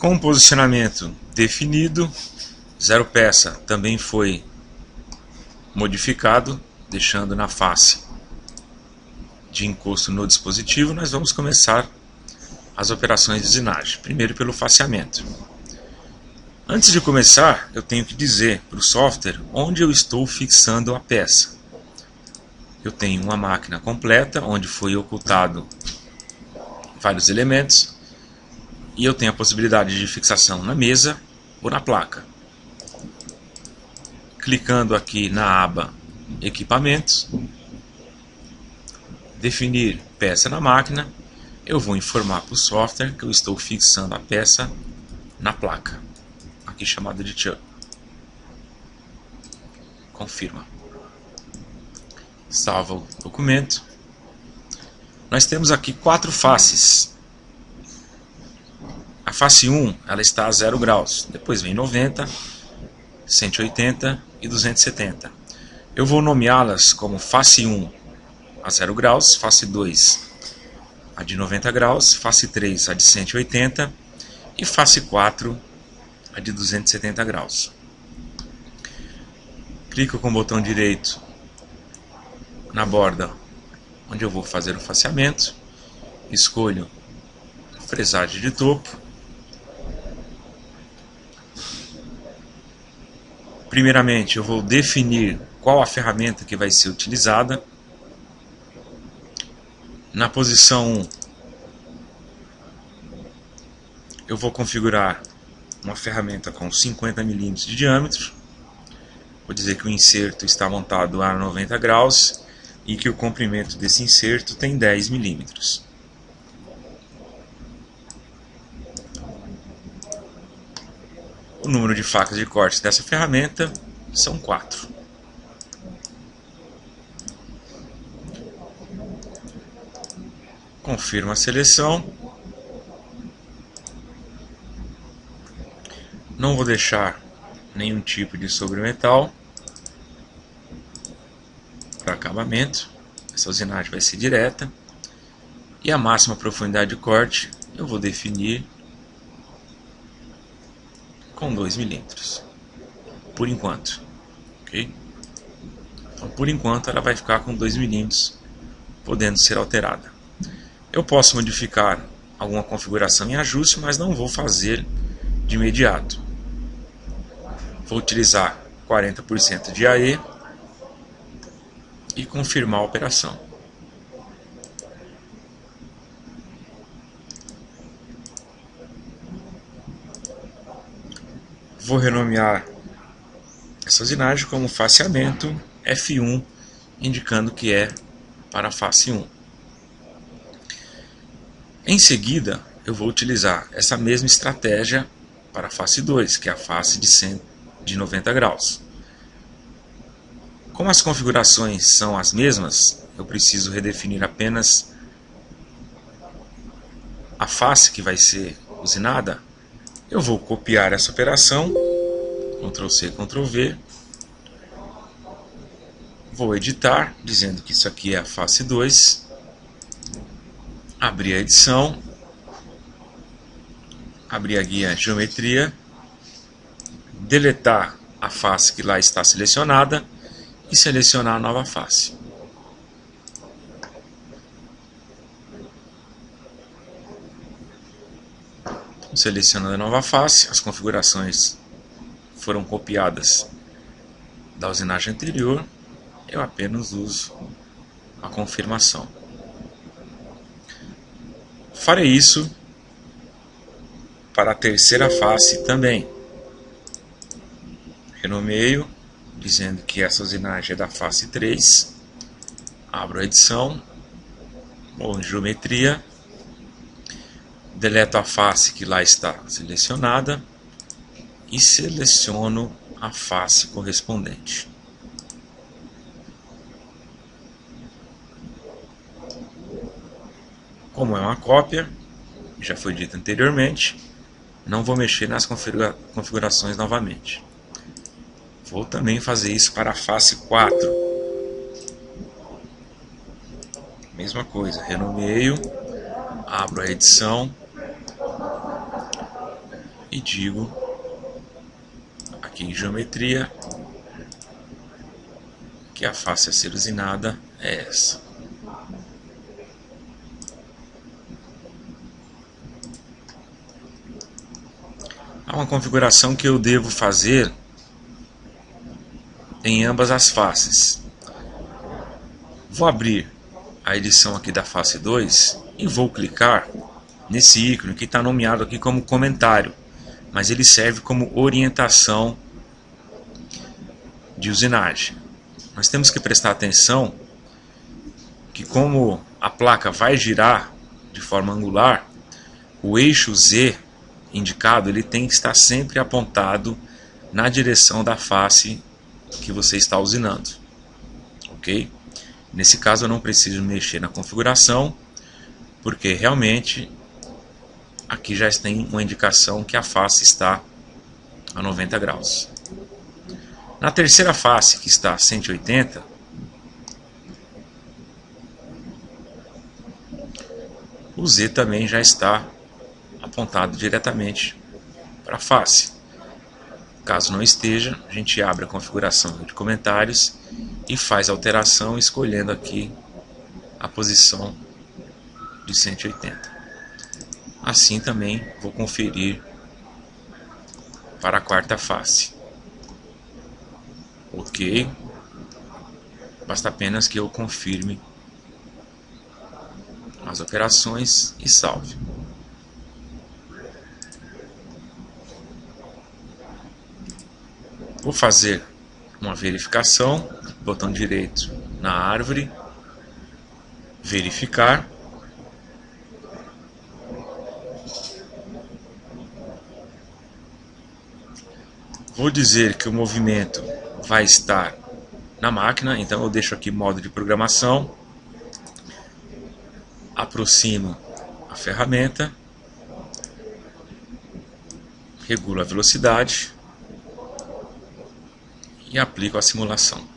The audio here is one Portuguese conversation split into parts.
Com o posicionamento definido, zero peça também foi modificado, deixando na face de encosto no dispositivo. Nós vamos começar as operações de usinagem, primeiro pelo faceamento. Antes de começar, eu tenho que dizer para o software onde eu estou fixando a peça. Eu tenho uma máquina completa, onde foi ocultado vários elementos, e eu tenho a possibilidade de fixação na mesa ou na placa. Clicando aqui na aba Equipamentos, definir peça na máquina, eu vou informar para o software que eu estou fixando a peça na placa, aqui chamada de chuck. Confirma. Salva o documento. Nós temos aqui 4 faces. A face 1 ela está a 0 graus, depois vem 90, 180 e 270. Eu vou nomeá-las como face 1 a 0 graus, face 2 a de 90 graus, face 3 a de 180 e face 4 a de 270 graus. Clico com o botão direito na borda onde eu vou fazer o faceamento, escolho fresagem de topo. Primeiramente eu vou definir qual a ferramenta que vai ser utilizada. Na posição 1 eu vou configurar uma ferramenta com 50 mm de diâmetro. Vou dizer que o inserto está montado a 90 graus e que o comprimento desse inserto tem 10 mm. O número de facas de corte dessa ferramenta são 4. Confirmo a seleção. Não vou deixar nenhum tipo de sobremetal para acabamento. Essa usinagem vai ser direta. E a máxima profundidade de corte eu vou definir com 2 mm. Por enquanto. Ok? Então, por enquanto ela vai ficar com 2 mm, podendo ser alterada. Eu posso modificar alguma configuração em ajuste, mas não vou fazer de imediato. Vou utilizar 40% de AE e confirmar a operação. Vou renomear essa usinagem como faceamento F1, indicando que é para a face 1. Em seguida, eu vou utilizar essa mesma estratégia para a face 2, que é a face de 90 graus. Como as configurações são as mesmas, eu preciso redefinir apenas a face que vai ser usinada. Eu vou copiar essa operação, Ctrl C, Ctrl V, vou editar, dizendo que isso aqui é a face 2, abrir a edição, abrir a guia geometria, deletar a face que lá está selecionada e selecionar a nova face. Selecionando a nova face, as configurações foram copiadas da usinagem anterior, eu apenas uso a confirmação. Farei isso para a terceira face também. Renomeio, dizendo que essa usinagem é da face 3. Abro a edição, vou em geometria, deleto a face que lá está selecionada e seleciono a face correspondente. Como é uma cópia, já foi dito anteriormente, não vou mexer nas configurações novamente. Vou também fazer isso para a face 4. Mesma coisa, renomeio, abro a edição, e digo aqui em geometria que a face a ser usinada é essa. Há uma configuração que eu devo fazer em ambas as faces. Vou abrir a edição aqui da face 2 e vou clicar nesse ícone que está nomeado aqui como comentário, mas ele serve como orientação de usinagem. Nós temos que prestar atenção que, como a placa vai girar de forma angular, o eixo Z indicado ele tem que estar sempre apontado na direção da face que você está usinando, ok? Nesse caso eu não preciso mexer na configuração, porque realmente aqui já tem uma indicação que a face está a 90 graus. Na terceira face, que está a 180, o Z também já está apontado diretamente para a face. Caso não esteja, a gente abre a configuração de comentários e faz a alteração escolhendo aqui a posição de 180. Assim também vou conferir para a quarta face. Ok, basta apenas que eu confirme as operações e salve. Vou fazer uma verificação, botão direito na árvore, verificar. Vou dizer que o movimento vai estar na máquina, então eu deixo aqui modo de programação, aproximo a ferramenta, regulo a velocidade e aplico a simulação.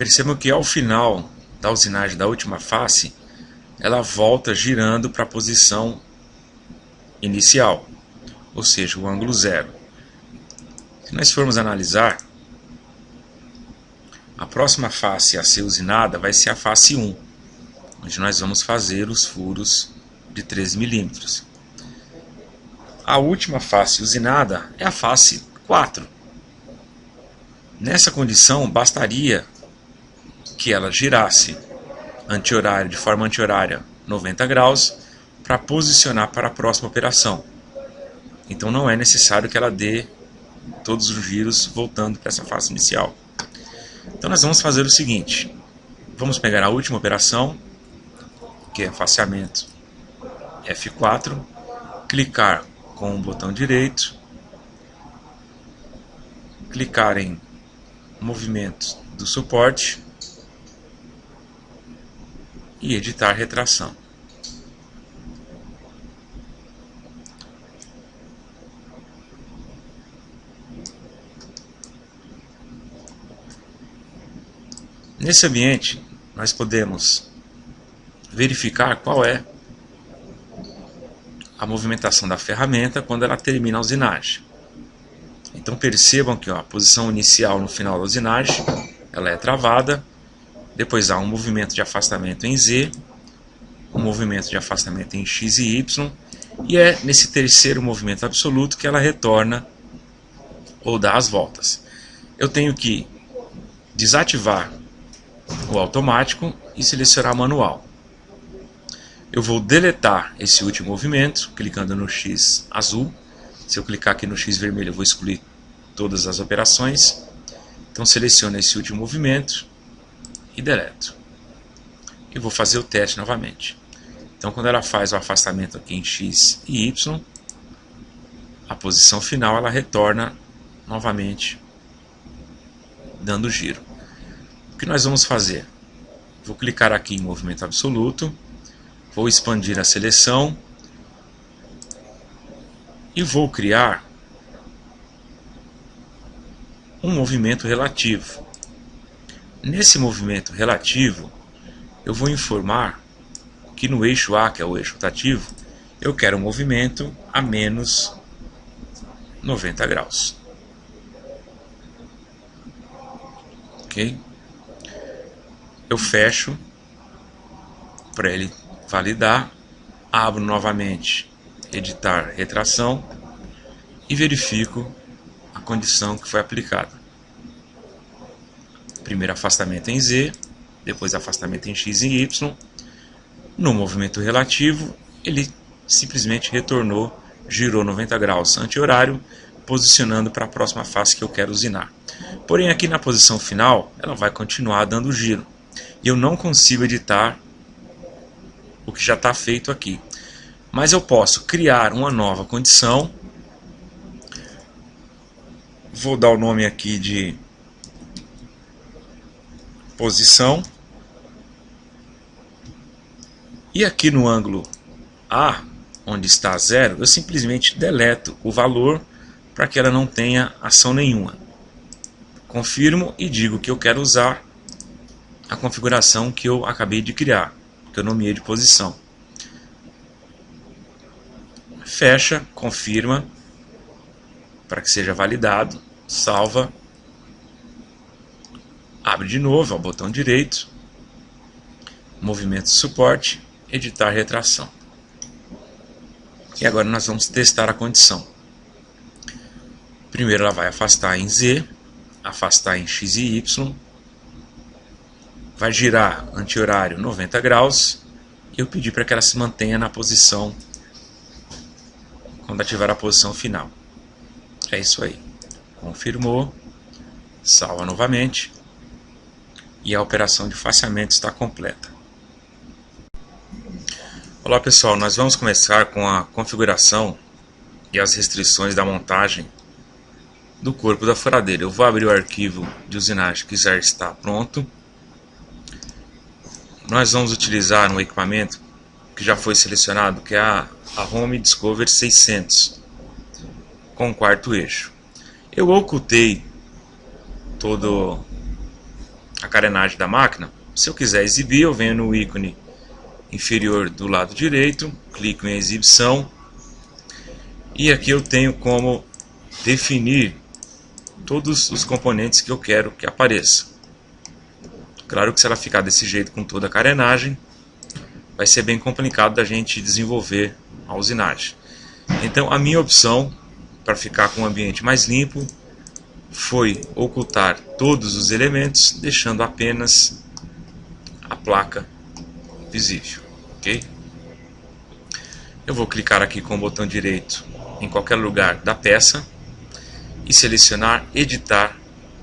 Percebam que ao final da usinagem da última face, ela volta girando para a posição inicial, ou seja, o ângulo zero. Se nós formos analisar, a próxima face a ser usinada vai ser a face 1, onde nós vamos fazer os furos de 13 milímetros. A última face usinada é a face 4. Nessa condição, bastaria que ela girasse anti-horário, de forma anti-horária 90 graus para posicionar para a próxima operação. Então não é necessário que ela dê todos os giros voltando para essa face inicial. Então nós vamos fazer o seguinte: vamos pegar a última operação, que é faceamento F4, clicar com o botão direito, clicar em movimento do suporte e editar retração. Nesse ambiente, nós podemos verificar qual é a movimentação da ferramenta quando ela termina a usinagem. Então percebam que a posição inicial no final da usinagem ela é travada. Depois há um movimento de afastamento em Z, um movimento de afastamento em X e Y, e é nesse terceiro movimento absoluto que ela retorna ou dá as voltas. Eu tenho que desativar o automático e selecionar manual. Eu vou deletar esse último movimento, clicando no X azul. Se eu clicar aqui no X vermelho, eu vou excluir todas as operações. Então seleciono esse último movimento e deleto. E vou fazer o teste novamente. Então, quando ela faz o afastamento aqui em X e Y, a posição final ela retorna novamente, dando giro. O que nós vamos fazer? Vou clicar aqui em movimento absoluto, vou expandir a seleção e vou criar um movimento relativo. Nesse movimento relativo, eu vou informar que no eixo A, que é o eixo rotativo, eu quero um movimento a menos 90 graus. Ok? Eu fecho para ele validar, abro novamente editar retração e verifico a condição que foi aplicada. Primeiro afastamento em Z, depois afastamento em X e Y. No movimento relativo, ele simplesmente retornou, girou 90 graus anti-horário, posicionando para a próxima face que eu quero usinar. Porém, aqui na posição final, ela vai continuar dando giro. E eu não consigo editar o que já está feito aqui. Mas eu posso criar uma nova condição. Vou dar o nome aqui de posição. E aqui no ângulo A, onde está 0, eu simplesmente deleto o valor para que ela não tenha ação nenhuma. Confirmo e digo que eu quero usar a configuração que eu acabei de criar, que eu nomeei de posição. Fecha, confirma, para que seja validado, salva, abre de novo, ao botão direito, movimento de suporte, editar retração. E agora nós vamos testar a condição. Primeiro ela vai afastar em Z, afastar em X e Y, vai girar anti-horário 90 graus e eu pedi para que ela se mantenha na posição quando ativar a posição final. É isso aí. Confirmou, salva novamente e a operação de faceamento está completa. Olá pessoal, nós vamos começar com a configuração e as restrições da montagem do corpo da furadeira. Eu vou abrir o arquivo de usinagem que já está pronto. Nós vamos utilizar um equipamento que já foi selecionado, que é a Home Discovery 600 com quarto eixo. Eu ocultei toda a carenagem da máquina. Se eu quiser exibir, eu venho no ícone inferior do lado direito, clico em exibição e aqui eu tenho como definir todos os componentes que eu quero que apareça. Claro que se ela ficar desse jeito com toda a carenagem, vai ser bem complicado da gente desenvolver a usinagem. Então a minha opção para ficar com o ambiente mais limpo foi ocultar todos os elementos, deixando apenas a placa visível. Ok? Eu vou clicar aqui com o botão direito em qualquer lugar da peça e selecionar editar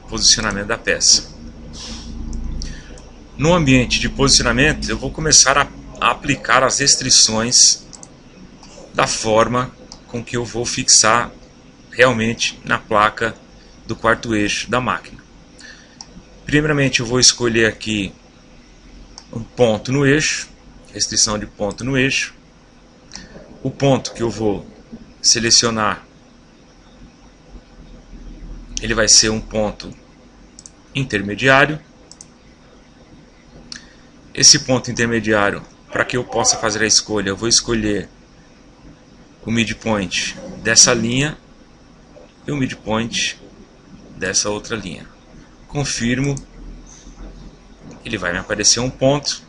posicionamento da peça. No ambiente de posicionamento eu vou começar a aplicar as restrições da forma com que eu vou fixar realmente na placa do quarto eixo da máquina. Primeiramente eu vou escolher aqui um ponto no eixo, restrição de ponto no eixo. O ponto que eu vou selecionar, ele vai ser um ponto intermediário. Esse ponto intermediário, para que eu possa fazer a escolha, eu vou escolher o midpoint dessa linha e o midpoint dessa outra linha. Confirmo, ele vai me aparecer um ponto.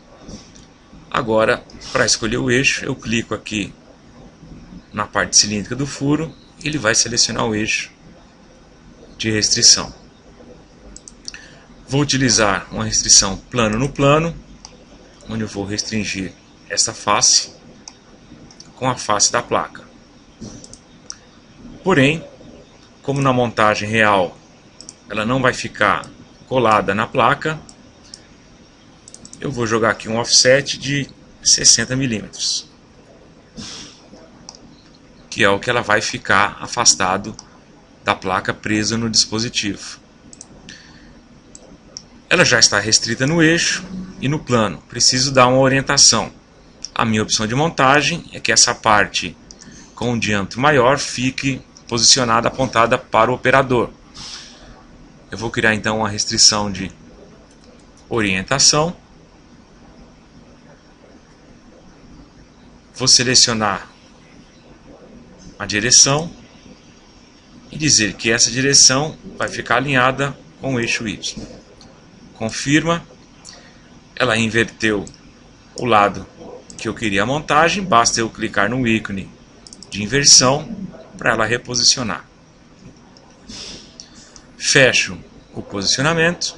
Agora, para escolher o eixo, eu clico aqui na parte cilíndrica do furo e ele vai selecionar o eixo de restrição. Vou utilizar uma restrição plano no plano, onde eu vou restringir essa face com a face da placa. Porém, como na montagem real ela não vai ficar colada na placa, eu vou jogar aqui um offset de 60 milímetros, que é o que ela vai ficar afastado da placa presa no dispositivo. Ela já está restrita no eixo e no plano, preciso dar uma orientação. A minha opção de montagem é que essa parte com um diâmetro maior fique posicionada, apontada para o operador. Eu vou criar então uma restrição de orientação. Vou selecionar a direção e dizer que essa direção vai ficar alinhada com o eixo Y. Confirma. Ela inverteu o lado que eu queria a montagem, basta eu clicar no ícone de inversão para ela reposicionar. Fecho o posicionamento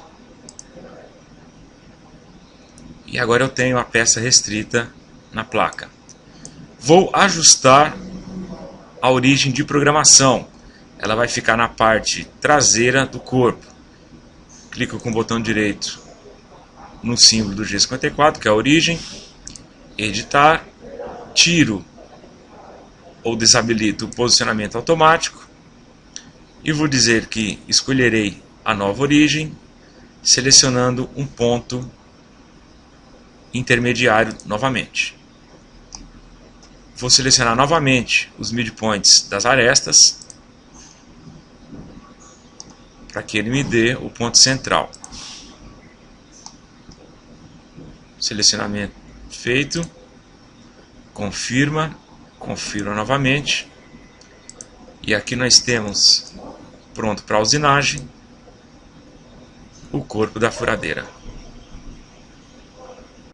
e agora eu tenho a peça restrita na placa. Vou ajustar a origem de programação. Ela vai ficar na parte traseira do corpo. Clico com o botão direito no símbolo do G54, que é a origem, editar, tiro ou desabilito o posicionamento automático e vou dizer que escolherei a nova origem, selecionando um ponto intermediário novamente. Vou selecionar novamente os midpoints das arestas para que ele me dê o ponto central. Selecionamento feito, confirma novamente e aqui nós temos pronto para usinagem o corpo da furadeira.